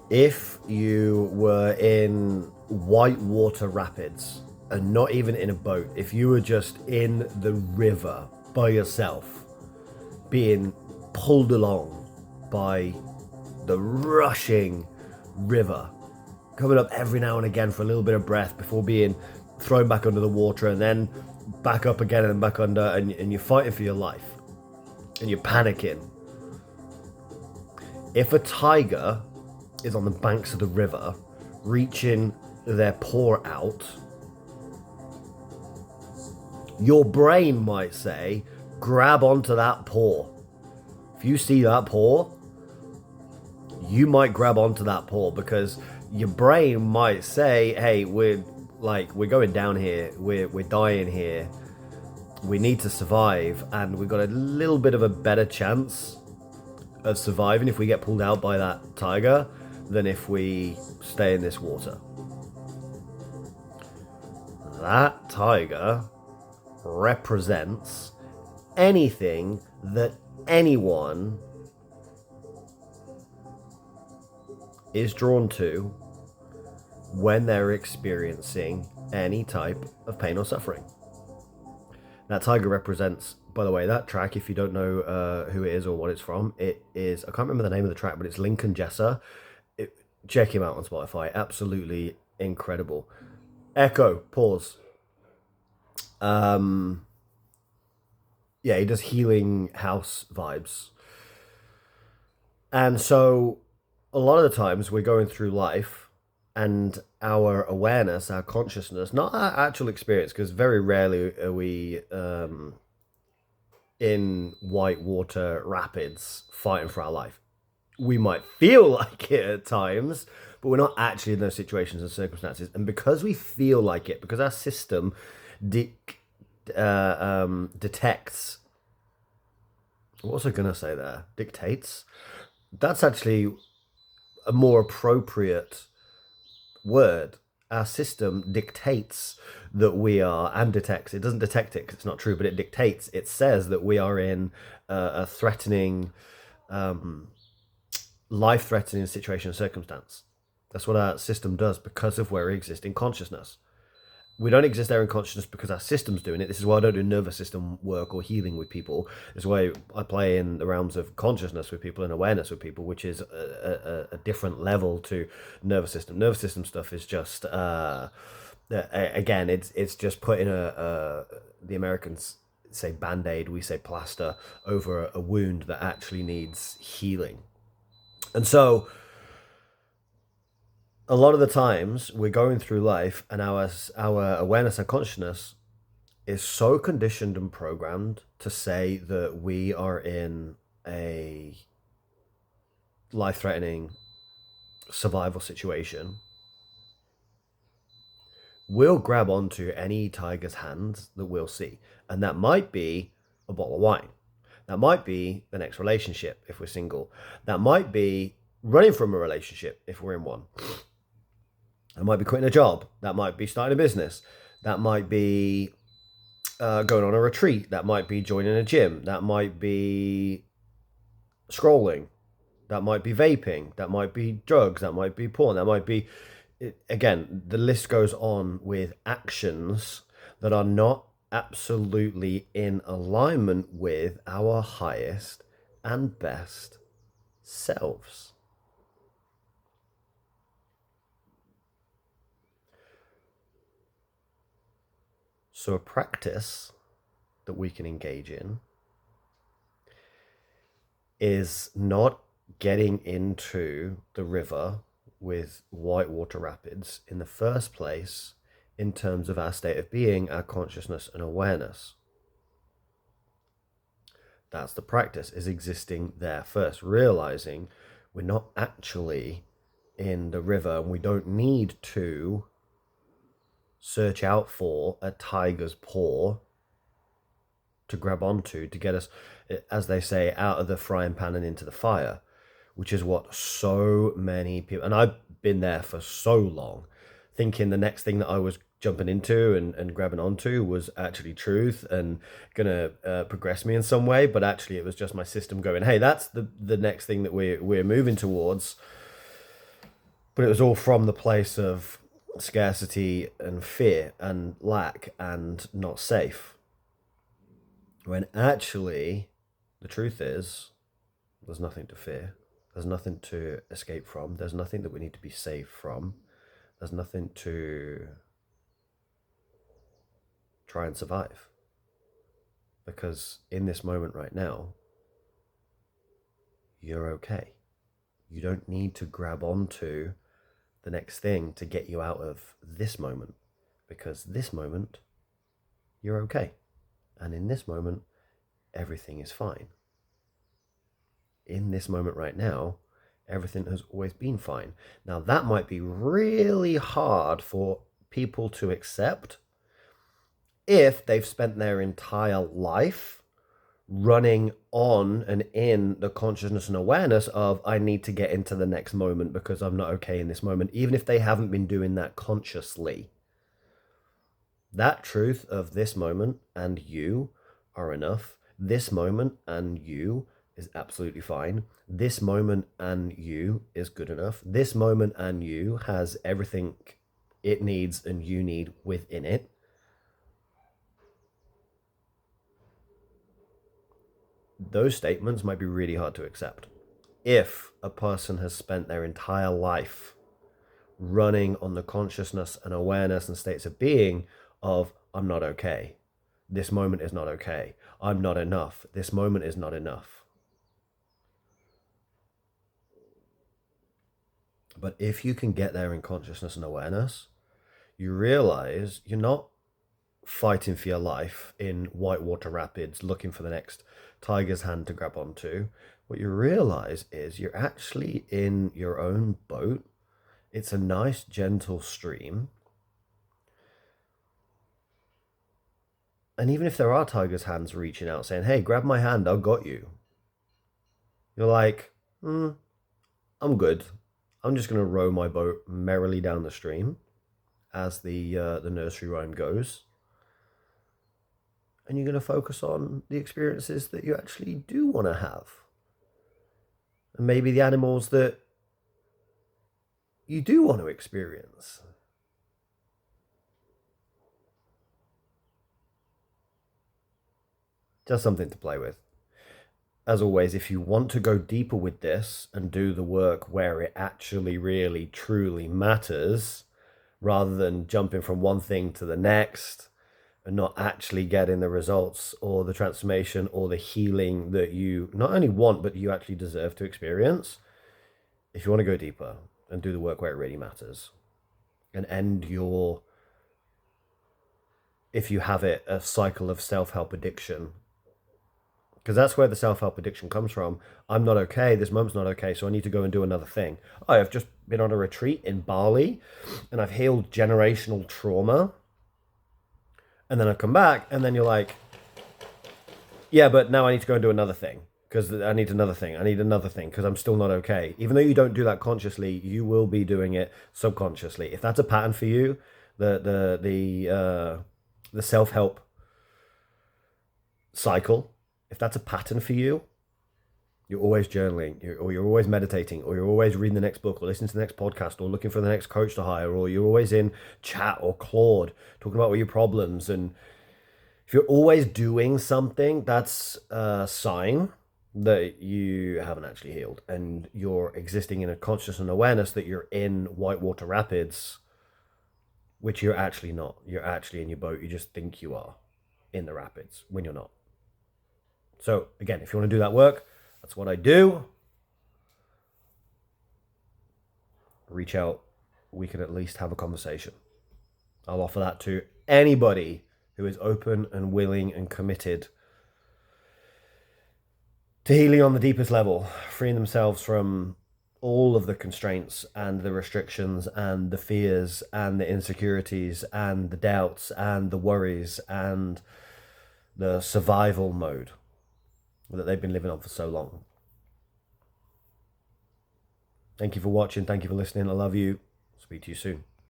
If you were in whitewater rapids and not even in a boat, if you were just in the river by yourself, being pulled along by the rushing river, coming up every now and again for a little bit of breath before being thrown back under the water and then back up again and back under, and you're fighting for your life and you're panicking. If a tiger is on the banks of the river, reaching their paw out, your brain might say, grab onto that paw. If you see that paw, you might grab onto that paw because your brain might say, hey, we're going down here, we're dying here, we need to survive, and we've got a little bit of a better chance of surviving if we get pulled out by that tiger than if we stay in this water. That tiger represents anything that anyone is drawn to when they're experiencing any type of pain or suffering. That tiger represents, by the way, that track, if you don't know who it is or what it's from, it is, I can't remember the name of the track, but it's Lincoln Jesser. Check him out on Spotify. Absolutely incredible. Echo, pause. Yeah, he does healing house vibes. And so a lot of the times we're going through life and our awareness, our consciousness, not our actual experience, because very rarely are we in whitewater rapids fighting for our life. We might feel like it at times, but we're not actually in those situations and circumstances. And because we feel like it, because our system detects, what was I going to say there? Dictates? That's actually a more appropriate word. Our system dictates that we are, and detects, it doesn't detect it because it's not true, but it dictates, it says that we are in a threatening, life-threatening situation or circumstance. That's what our system does because of where we exist in consciousness. We don't exist there in consciousness because our system's doing it. This is why I don't do nervous system work or healing with people. This is why I play in the realms of consciousness with people and awareness with people, which is a different level to nervous system. Nervous system stuff is just, again, it's just putting the Americans say band-aid, we say plaster, over a wound that actually needs healing. And so a lot of the times we're going through life and our awareness and consciousness is so conditioned and programmed to say that we are in a life-threatening survival situation. We'll grab onto any tiger's hands that we'll see. And that might be a bottle of wine. That might be the next relationship if we're single. That might be running from a relationship if we're in one. That might be quitting a job. That might be starting a business. That might be going on a retreat. That might be joining a gym. That might be scrolling. That might be vaping. That might be drugs. That might be porn. That might be, again, the list goes on with actions that are not absolutely in alignment with our highest and best selves. So a practice that we can engage in is not getting into the river with whitewater rapids in the first place in terms of our state of being, our consciousness and awareness. That's the practice, is existing there first, realizing we're not actually in the river and we don't need to search out for a tiger's paw to grab onto to get us, as they say, out of the frying pan and into the fire, which is what so many people, and I've been there for so long, thinking the next thing that I was jumping into and grabbing onto was actually truth and gonna progress me in some way, but actually it was just my system going, hey, that's the next thing that we're moving towards. But it was all from the place of scarcity and fear and lack and not safe. When actually, the truth is, there's nothing to fear. There's nothing to escape from. There's nothing that we need to be saved from. There's nothing to try and survive. Because in this moment right now, you're okay. You don't need to grab onto the next thing to get you out of this moment, because this moment, you're okay. And in this moment, everything is fine. In this moment right now, everything has always been fine. Now, that might be really hard for people to accept if they've spent their entire life running on and in the consciousness and awareness of, I need to get into the next moment because I'm not okay in this moment, even if they haven't been doing that consciously. That truth of this moment and you are enough. This moment and you is absolutely fine. This moment and you is good enough. This moment and you has everything it needs and you need within it. Those statements might be really hard to accept. If a person has spent their entire life running on the consciousness and awareness and states of being of, I'm not okay. This moment is not okay. I'm not enough. This moment is not enough. But if you can get there in consciousness and awareness, you realize you're not fighting for your life in whitewater rapids, looking for the next tiger's hand to grab onto. What you realize is you're actually in your own boat. It's a nice, gentle stream. And even if there are tiger's hands reaching out saying, hey, grab my hand, I've got you. You're like, I'm good. I'm just going to row my boat merrily down the stream, as the nursery rhyme goes. And you're going to focus on the experiences that you actually do want to have. And maybe the animals that you do want to experience. Just something to play with. As always, if you want to go deeper with this and do the work where it actually really truly matters, rather than jumping from one thing to the next and not actually getting the results or the transformation or the healing that you not only want, but you actually deserve to experience. If you want to go deeper and do the work where it really matters and end your, if you have it, a cycle of self-help addiction, because that's where the self-help addiction comes from. I'm not okay. This moment's not okay. So I need to go and do another thing. I've just been on a retreat in Bali and I've healed generational trauma. And then I come back and then you're like, yeah, but now I need to go and do another thing because I need another thing. I need another thing because I'm still not okay. Even though you don't do that consciously, you will be doing it subconsciously. If that's a pattern for you, the self-help cycle, if that's a pattern for you, you're always journaling, or you're always meditating, or you're always reading the next book, or listening to the next podcast, or looking for the next coach to hire, or you're always in chat or Claude talking about all your problems. And if you're always doing something, that's a sign that you haven't actually healed and you're existing in a conscious and awareness that you're in whitewater rapids, which you're actually not. You're actually in your boat. You just think you are in the rapids when you're not. So again, if you want to do that work, that's what I do. Reach out. We can at least have a conversation. I'll offer that to anybody who is open and willing and committed to healing on the deepest level, freeing themselves from all of the constraints and the restrictions and the fears and the insecurities and the doubts and the worries and the survival mode that they've been living on for so long. Thank you for watching. Thank you for listening. I love you. Speak to you soon.